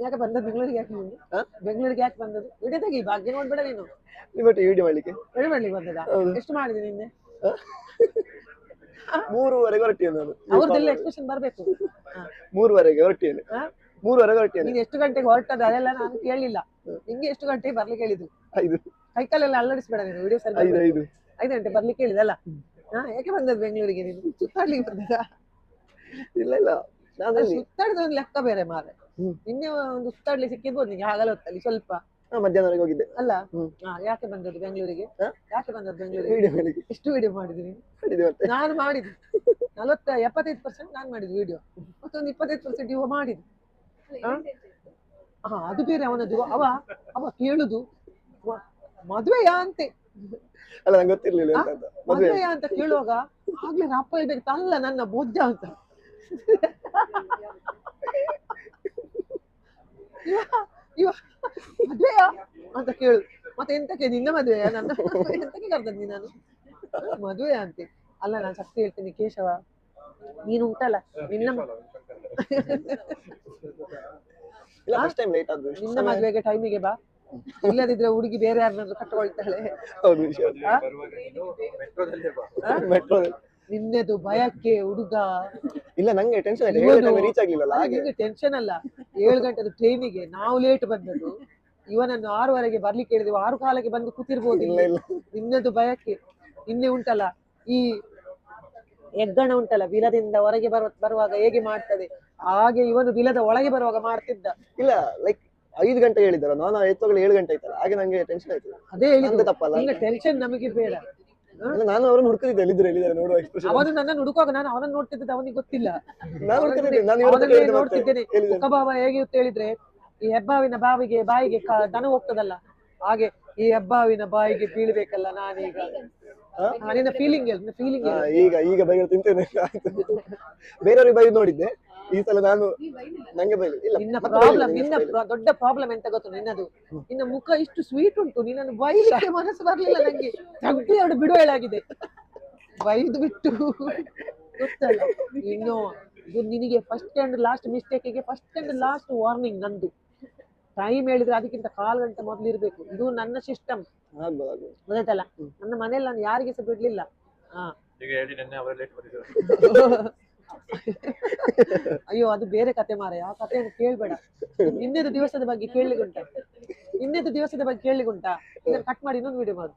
ಯಾಕೆ ಬಂದದ್ದು ಬೆಂಗಳೂರಿಗೆ? ಯಾಕೆ ನೀನು ಬೆಂಗಳೂರಿಗೆ ಯಾಕೆ ಬಂದದ್ದು? ವಿಡಿಯೋ ತೆಗಿ, ಭಾಗ್ಯ ನೋಡ್ಬೇಡ ನೀನು. ನಿಮ್ಮೊಟ್ಟಿಗೆ ವಿಡಿಯೋ ಮಾಡ್ಲಿಕ್ಕೆ. ವಿಡಿಯೋ ಮಾಡ್ಲಿಕ್ಕೆ ಬಂದದಾ? ಎಷ್ಟು ಮಾಡಿದೆ ನಿನ್ನೆ? 3:30ಗೆ ಹೊರಟಿಯೇನು ನಾನು. ಅವ್ರದ್ದೆಲ್ಲ ಎಕ್ಸ್ಪ್ರೆಷನ್ ಬರ್ಬೇಕು. 3:30ಗೆ ಹೊರಟಿಯೇನು. 3:30ಗೆ ಹೊರಟಿಯೇನು. ನೀನು ಎಷ್ಟು ಗಂಟೆಗೆ ಹೊರಟದ ಅದೆಲ್ಲ ನಾನು ಕೇಳಲಿಲ್ಲ. ನಿಂಗೆ ಎಷ್ಟು ಗಂಟೆಗೆ ಬರ್ಲಿಕ್ಕೆ ಹೇಳಿದ್ರು? 5. ಕೈಕಾಲೆಲ್ಲ ಅಲ್ಲಡಿಸ್ಬೇಡ ನೀನು. ವಿಡಿಯೋ ಸರಿ 5 ಗಂಟೆ ಬರ್ಲಿಕ್ಕೆ ಹೇಳಿದಲ್ಲ. ಯಾಕೆ ಬಂದದ್ದು ಬೆಂಗಳೂರಿಗೆ ನೀನು? ಸುತ್ತಾಡ್ಲಿಕ್ಕೆ ಬಂದದ? ಇಲ್ಲ ಇಲ್ಲ, ನಾನು ಸುತ್ತಾಡಿದ ಒಂದು ಲೆಕ್ಕ ಬೇರೆ ಮಾರೆ. ನಿನ್ನೆ ಒಂದು ಸುತ್ತಾಡ್ಲಿಕ್ಕೆ ಸಿಕ್ಕಿರ್ಬೋದು ನಿಂಗೆ ಹಾಗಲ್ಲ ಹೊತ್ತಲ್ಲಿ ಸ್ವಲ್ಪ. ಮಧ್ಯಾಹ್ನವರೆಗೆ ಹೋಗಿದ್ದೆ ಅಲ್ಲ. ಯಾಕೆ ಬಂದದ್ದು ಬೆಂಗಳೂರಿಗೆ? ಯಾಕೆ ಬಂದದ್ದು ಬೆಂಗಳೂರಿಗೆ? ವಿಡಿಯೋ ಮಾಡ್ಲಿಕ್ಕೆ. ಎಷ್ಟು ವಿಡಿಯೋ ಮಾಡಿದ್ರಿ ನೀನು? ನಾನು ಮಾಡಿದ್ದು 75% ನಾನು ಮಾಡಿದ್ದು ವಿಡಿಯೋ, ಮತ್ತೊಂದು 25% ಇವ ಮಾಡಿದ್ದು. ಅದು ಬೇರೆ ಅವನದ್ದು. ಅವ ಕೇಳುದು ಮದುವೆಯಾ ಅಂತೆ. ಅಲ್ಲ, ನಂಗೆ ಗೊತ್ತಿರ್ಲಿಲ್ಲ ಮದುವೆಯಾ ಅಂತ ಕೇಳುವಾಗ ಆಗ್ಲೇ ಅಪ್ಪ ಹೇಳ್ಬೇಕು, ಅಲ್ಲ ನನ್ನ ಬೊಜ್ಜ ಅಂತ. ಇವ ಮದ್ವೆಯಾ ಅಂತ ಕೇಳು. ಮತ್ತೆ ಎಂತಕ್ಕೆ ನಿನ್ನ ಮದ್ವೆಯಾ? ನನ್ನ ಎಂತಕ್ಕೆ ಕರ್ದದ್ದು ನಾನು? ಮದುವೆ ಅಂತೆ. ಅಲ್ಲ, ನಾನು ಸತ್ಯ ಹೇಳ್ತೀನಿ ಕೇಶವ, ನೀನು ಉಂಟಲ್ಲ ನಿನ್ನ ಮದ್ವೆಗೆ ಟೈಮಿಗೆ ಬಾ, ಇಲ್ಲದಿದ್ರೆ ಹುಡುಗಿ ಬೇರೆ ಯಾರನ್ನಾದ್ರೂ ಕಟ್ಕೊಳ್ತಾಳೆ. ನಿನ್ನೆದು ಭಯಕ್ಕೆ ಹುಡುಗ ಇಲ್ಲ, ನಂಗೆ ಟೆನ್ಷನ್ ರೀಚ್ ಆಗ್ಲಿಲ್ಲ. ನಿಂಗೆ ಟೆನ್ಷನ್ ಅಲ್ಲ, 7 ಗಂಟೆದು ಟ್ರೈನಿಗೆ ನಾವು ಲೇಟ್ ಬಂದದ್ದು. ಇವನನ್ನು 6:15ಗೆ ಬರ್ಲಿಕ್ಕೆ ಹೇಳಿದೆವು, 6:15ಗೆ ಬಂದು ಕೂತಿರ್ಬೋದು. ನಿನ್ನೆದು ಭಯಕ್ಕೆ. ನಿನ್ನೆ ಉಂಟಲ್ಲ ಈ ಹೆಗ್ಗಣ ಉಂಟಲ್ಲ, ಬಿಲದಿಂದ ಹೊರಗೆ ಬರುವಾಗ ಹೇಗೆ ಮಾಡ್ತದೆ ಹಾಗೆ ಇವನು ಬಿಲದ ಒಳಗೆ ಬರುವಾಗ ಮಾಡ್ತಿದ್ದ. ಇಲ್ಲ, ಲೈಕ್ 5 ಗಂಟೆ ಹೇಳಿದಾರ, ನಾನು ಎತ್ತುಗಳು 7 ಗಂಟೆ ಆಯ್ತಲ್ಲ, ಹಾಗೆ ನಂಗೆ ಟೆನ್ಷನ್ ಆಯ್ತು. ಅದೇ ಹೇಳಿದ್ದು ತಪ್ಪಲ್ಲ. ಈಗ ಟೆನ್ಷನ್ ನಮಗೆ ಬೇಡ. ನಾನು ಅವರನ್ನು ಹುಡುಕಿದ್ದೆ, ಎಲ್ಲಿದ್ದಾರೆ ನೋಡುವ ಎಕ್ಸ್ಪ್ರೆಷನ್. ಅವನು ನನ್ನ ಹುಡುಕುವಾಗ ನಾನು ಅವನನ್ನು ನೋಡ್ತಿದ್ದ, ಅವನಿಗೆ ಗೊತ್ತಿಲ್ಲ. ನಾನು ನೋಡ್ತಿದ್ದೇನೆ. ಮುಖಭಾವ ಹೇಗಿರುತ್ತೆ ಹೇಳಿದ್ರೆ, ಈ ಹೆಬ್ಬಾವಿನ ಬಾಯಿಗೆ ದನ ಹೋಗ್ತದಲ್ಲ, ಹಾಗೆ ಈ ಹೆಬ್ಬಾವಿನ ಬಾಯಿಗೆ ಬೀಳ್ಬೇಕಲ್ಲ ನಾನೀಗ. ನಿನ್ನ ಫೀಲಿಂಗ್ ಈಗ ಬೈಗಳು ತಿಂತೇನೆ. ಬೇರೆಯವ್ರಿಗೆ ಬೈ ನೋಡಿದ್ದೆ, ಈ ಸಲ ನಾನು ನಂಗೆ ಬೈ ಇಲ್ಲ. ನಿನ್ನ ದೊಡ್ಡ ಪ್ರಾಬ್ಲಮ್ ಎಂತ ಗೊತ್ತು ನಿನ್ನದು? ನಿನ್ನ ಮುಖ ಇಷ್ಟು ಸ್ವೀಟ್ ಉಂಟು, ನಿನ್ನನ್ನು ಬೈಲಿಕ್ಕೆ ಮನಸ್ಸು ಬರ್ಲಿಲ್ಲ ನಂಗೆ. ತಗ್ಗಿ ಎರಡು ಬಿಡು ಹೇಳಾಗಿದೆ, ಬೈದು ಬಿಟ್ಟು ಗೊತ್ತಲ್ಲ. ಇನ್ನು ಇದು ನಿನಗೆ ಫಸ್ಟ್ ಅಂಡ್ ಲಾಸ್ಟ್ ಮಿಸ್ಟೇಕಿಗೆ ಫಸ್ಟ್ ಅಂಡ್ ಲಾಸ್ಟ್ ವಾರ್ನಿಂಗ್ ನಂದು. ಟೈಮ್ ಹೇಳಿದ್ರೆ ಅದಕ್ಕಿಂತ 1/4 ಗಂಟೆ ಮೊದಲು ಇರ್ಬೇಕು. ಇದು ನನ್ನ ಸಿಸ್ಟಮ್, ಗೊತ್ತಾಯ್ತಲ್ಲ. ನನ್ನ ಮನೇಲಿ ನಾನು ಯಾರಿಗೆ ಸಹ ಬಿಡ್ಲಿಲ್ಲ. ಅಯ್ಯೋ, ಅದು ಬೇರೆ ಕತೆ ಮಾರೆ, ಆ ಕಥೆಯನ್ನು ಕೇಳ್ಬೇಡ. ಇನ್ನೇದು ದಿವಸದ ಬಗ್ಗೆ ಕೇಳಲಿಗುಂಟಾ? ಇದನ್ನು ಕಟ್ ಮಾಡಿ ಇನ್ನೊಂದು ವಿಡಿಯೋ ಮಾಡು.